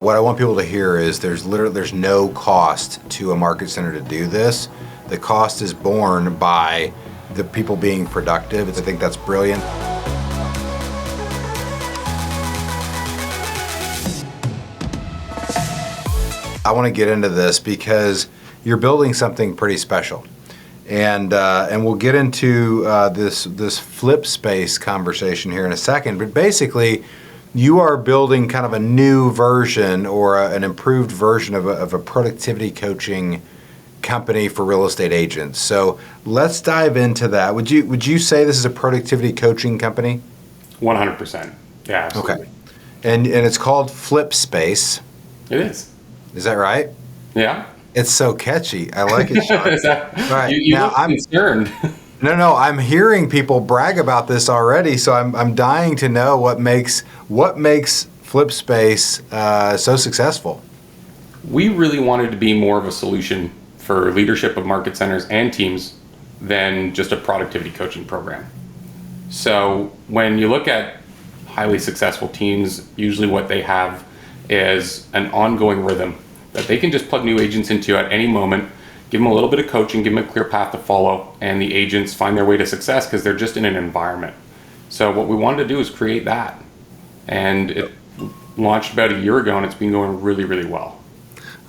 What I want people to hear is there's no cost to a market center to do this. The cost is borne by the people being productive. I think that's brilliant. I want to get into this because you're building something pretty special. And we'll get into this FlipSpace conversation here in a second. But basically, you are building kind of a new version or an improved version of a productivity coaching company for real estate agents. So let's dive into that. Would you say this is a productivity coaching company? 100%. Yeah, absolutely. Okay. And it's called FlipSpace. It is. Is that right? Yeah. It's so catchy. I like it, Sean. All right. You look concerned. No. I'm hearing people brag about this already, so I'm dying to know what makes FlipSpace so successful. We really wanted to be more of a solution for leadership of market centers and teams than just a productivity coaching program. So when you look at highly successful teams, usually what they have is an ongoing rhythm that they can just plug new agents into at any moment, give them a little bit of coaching, give them a clear path to follow, and the agents find their way to success because they're just in an environment. So what we wanted to do is create that. And it launched about a year ago, and it's been going really, really well.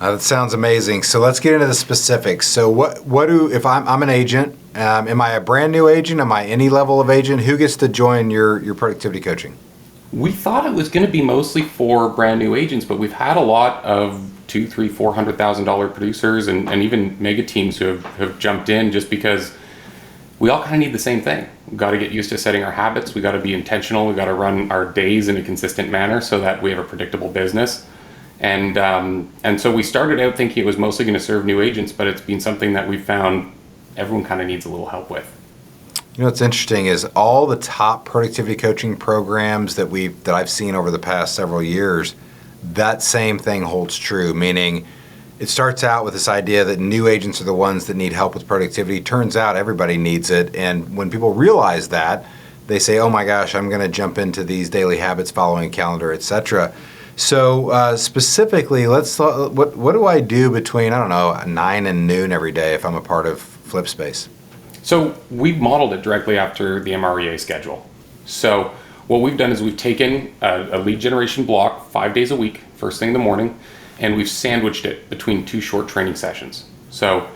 That sounds amazing. So let's get into the specifics. So if I'm an agent, am I a brand new agent? Am I any level of agent? Who gets to join your productivity coaching? We thought it was going to be mostly for brand new agents, but we've had a lot of $200,000, $300,000, $400,000 producers and even mega teams who have jumped in just because we all kind of need the same thing. We've got to get used to setting our habits. We got to be intentional. We got to run our days in a consistent manner so that we have a predictable business. And so we started out thinking it was mostly going to serve new agents, but it's been something that we found everyone kind of needs a little help with. You know what's interesting is all the top productivity coaching programs that I've seen over the past several years, that same thing holds true, meaning it starts out with this idea that new agents are the ones that need help with productivity. Turns out everybody needs it, and when people realize that, they say, oh my gosh, I'm going to jump into these daily habits, following a calendar, etc. So specifically, let's what do I do between, 9 and noon every day if I'm a part of FlipSpace? So we've modeled it directly after the MREA schedule. So what we've done is we've taken a lead generation block 5 days a week, first thing in the morning, and we've sandwiched it between 2 short training sessions. So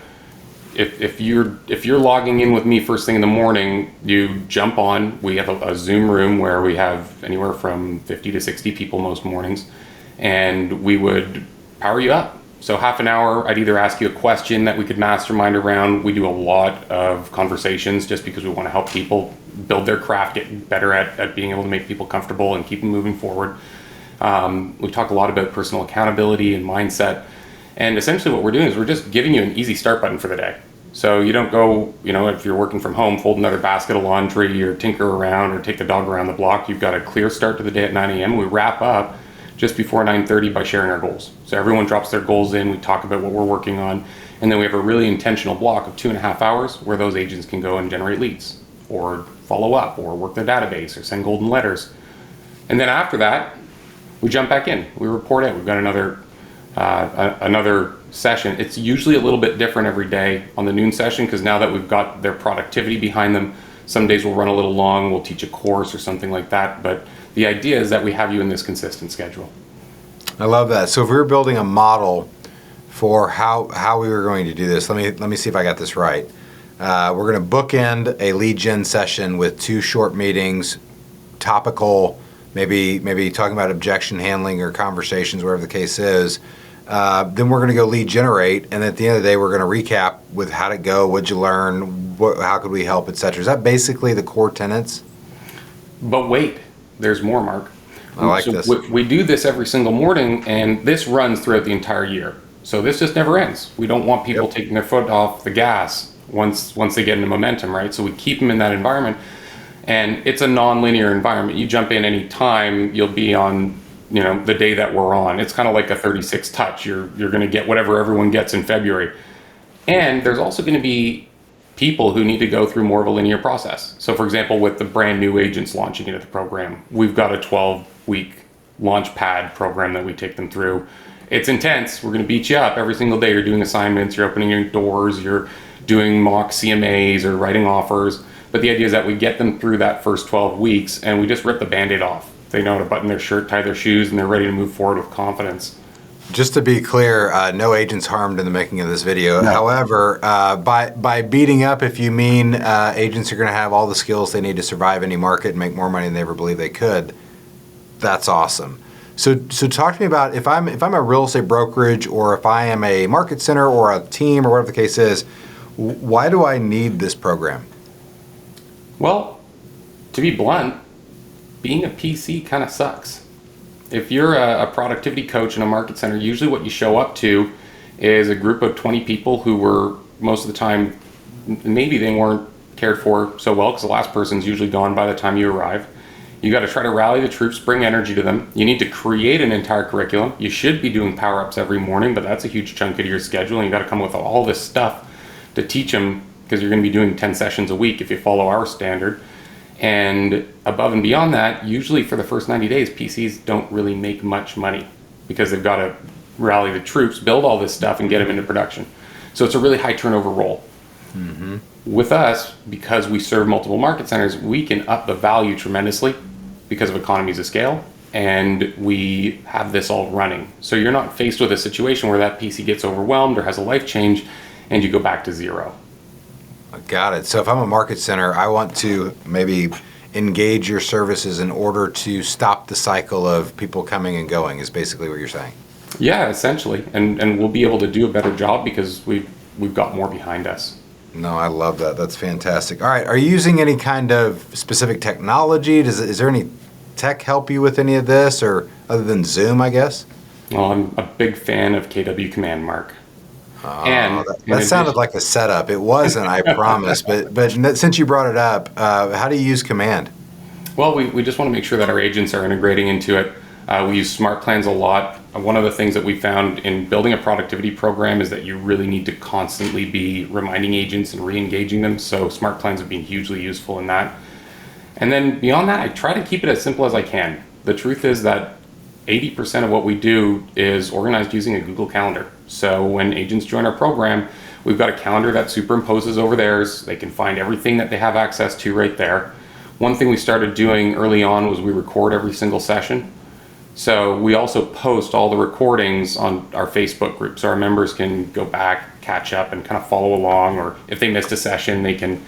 if you're logging in with me first thing in the morning, you jump on. We have a Zoom room where we have anywhere from 50 to 60 people most mornings, and we would power you up. So half an hour, I'd either ask you a question that we could mastermind around. We do a lot of conversations just because we want to help people build their craft, get better at being able to make people comfortable and keep them moving forward. We talk a lot about personal accountability and mindset. And essentially what we're doing is we're just giving you an easy start button for the day. So you don't go, if you're working from home, fold another basket of laundry or tinker around or take the dog around the block. You've got a clear start to the day at 9 a.m. We wrap up just before 9:30 by sharing our goals. So everyone drops their goals in, we talk about what we're working on, and then we have a really intentional block of 2.5 hours where those agents can go and generate leads or follow up or work their database or send golden letters. And then after that, we jump back in, we report out. We've got another session. It's usually a little bit different every day on the noon session because now that we've got their productivity behind them, some days we'll run a little long, we'll teach a course or something like that, but the idea is that we have you in this consistent schedule. I love that. So if we were building a model for how we were going to do this, let me see if I got this right. We're going to bookend a lead gen session with 2 short meetings, topical, maybe talking about objection handling or conversations, whatever the case is. Then we're going to go lead generate, and at the end of the day, we're going to recap with how'd it go, what'd you learn, how could we help, etc. Is that basically the core tenets? But wait, there's more, Mark. I like this. We do this every single morning, and this runs throughout the entire year. So this just never ends. We don't want people taking their foot off the gas once they get into momentum, right? So we keep them in that environment, and it's a non-linear environment. You jump in any time, you'll be on the day that we're on. It's kind of like a 36 touch. You're going to get whatever everyone gets in February. And there's also going to be people who need to go through more of a linear process. So for example, with the brand new agents launching into the program, we've got a 12-week launch pad program that we take them through. It's intense. We're going to beat you up every single day. You're doing assignments, you're opening your doors, you're doing mock CMAs or writing offers. But the idea is that we get them through that first 12 weeks and we just rip the Band-Aid off. They know how to button their shirt, tie their shoes, and they're ready to move forward with confidence. Just to be clear, no agents harmed in the making of this video. No. However, by beating up, if you mean agents are going to have all the skills they need to survive any market and make more money than they ever believed they could, that's awesome. So talk to me about if I'm a real estate brokerage, or if I am a market center or a team or whatever the case is, why do I need this program? Well, to be blunt, being a PC kind of sucks. If you're a productivity coach in a market center, usually what you show up to is a group of 20 people who were, most of the time, maybe they weren't cared for so well because the last person's usually gone by the time you arrive. You got to try to rally the troops, bring energy to them. You need to create an entire curriculum. You should be doing power-ups every morning, but that's a huge chunk of your schedule, and you got to come up with all this stuff to teach them, because you're going to be doing 10 sessions a week if you follow our standard. And above and beyond that, usually for the first 90 days, PCs don't really make much money because they've got to rally the troops, build all this stuff, and get them into production. So it's a really high turnover role. Mm-hmm. With us, because we serve multiple market centers, we can up the value tremendously because of economies of scale, and we have this all running. So you're not faced with a situation where that PC gets overwhelmed or has a life change and you go back to zero. Got it. So if I'm a market center, I want to maybe engage your services in order to stop the cycle of people coming and going, is basically what you're saying. Yeah, essentially. And we'll be able to do a better job because we've got more behind us. No, I love that. That's fantastic. All right. Are you using any kind of specific technology? Is there any tech help you with any of this, or other than Zoom, I guess? Well, I'm a big fan of KW Command, Mark. And that sounded like a setup. It wasn't, I promise. But since you brought it up, how do you use Command? Well, we just want to make sure that our agents are integrating into it. We use smart plans a lot. One of the things that we found in building a productivity program is that you really need to constantly be reminding agents and re-engaging them. So smart plans have been hugely useful in that. And then beyond that, I try to keep it as simple as I can. The truth is that 80% of what we do is organized using a Google Calendar. So when agents join our program, we've got a calendar that superimposes over theirs. They can find everything that they have access to right there. One thing we started doing early on was we record every single session. So we also post all the recordings on our Facebook group, so our members can go back, catch up, and kind of follow along. Or if they missed a session, they can,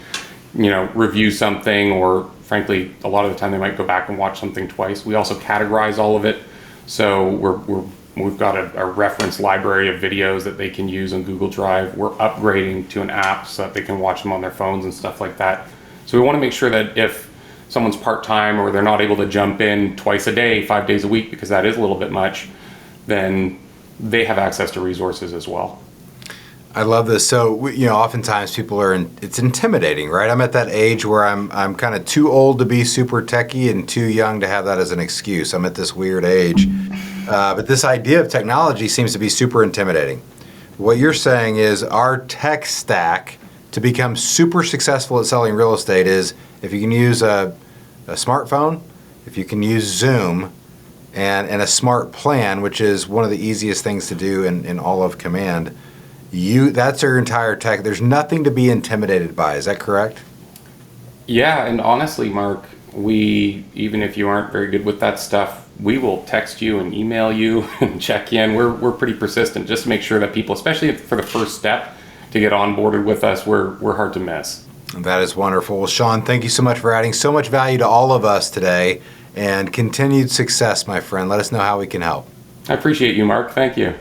review something, or frankly, a lot of the time they might go back and watch something twice. We also categorize all of it. So we've got a reference library of videos that they can use on Google Drive. We're upgrading to an app so that they can watch them on their phones and stuff like that. So we want to make sure that if someone's part-time or they're not able to jump in twice a day, 5 days a week, because that is a little bit much, then they have access to resources as well. I love this. So, oftentimes people it's intimidating, right? I'm at that age where I'm kind of too old to be super techie and too young to have that as an excuse. I'm at this weird age. But this idea of technology seems to be super intimidating. What you're saying is our tech stack to become super successful at selling real estate is if you can use a smartphone, if you can use Zoom, and a smart plan, which is one of the easiest things to do in all of Command, that's your entire tech. There's nothing to be intimidated by. Is that correct? Yeah, and honestly, Mark, even if you aren't very good with that stuff, we will text you and email you and check in. We're pretty persistent just to make sure that people, especially for the first step to get onboarded with us, we're hard to miss. That is wonderful. Well, Sean, thank you so much for adding so much value to all of us today, and continued success, my friend. Let us know how we can help. I appreciate you, Mark. Thank you.